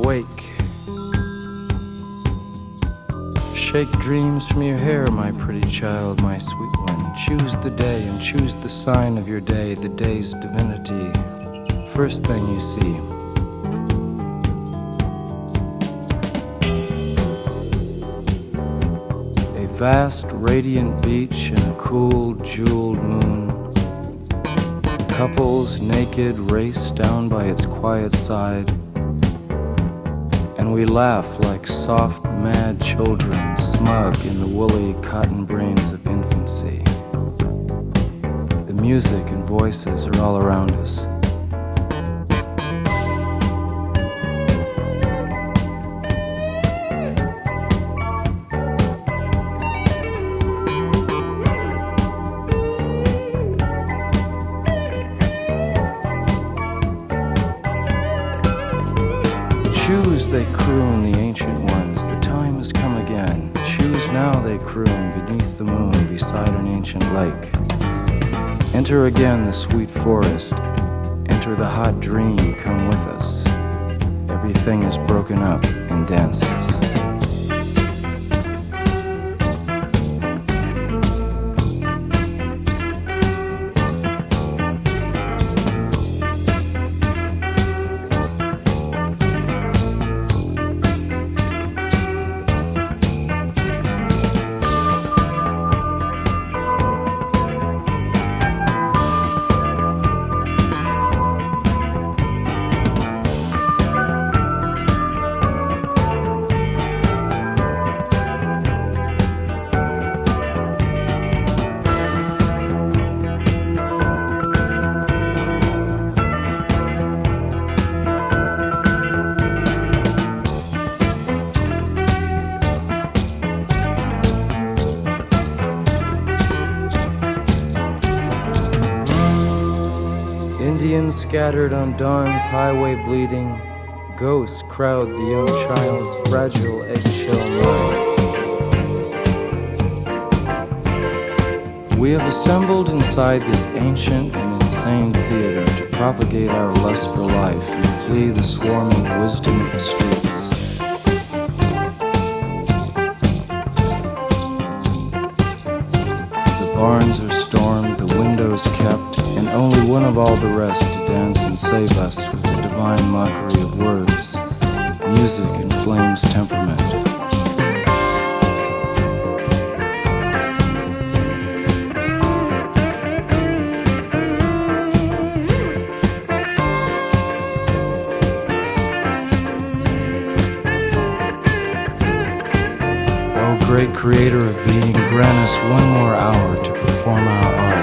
awake. Shake dreams from your hair, my pretty child, my sweet one. Choose the day and choose the sign of your day, the day's divinity. First thing you see. A vast, radiant beach and a cool, jeweled moon. Couples naked race down by its quiet side. And we laugh like soft, mad children, smug in the woolly cotton brains of infancy. The music and voices are all around us. Choose, they croon, the ancient ones, the time has come again. Choose now, they croon, beneath the moon, beside an ancient lake. Enter again the sweet forest, enter the hot dream, come with us. Everything is broken up in dances. Indians scattered on dawn's highway bleeding, ghosts crowd the young child's fragile eggshell mind. We have assembled inside this ancient and insane theater to propagate our lust for life and flee the swarming wisdom of the streets. The barns are stormed, the windows kept, and only one of all the rest to dance and save us with the divine mockery of words, music and flame's temperament. O great creator of being, grant us one more hour to perform our art.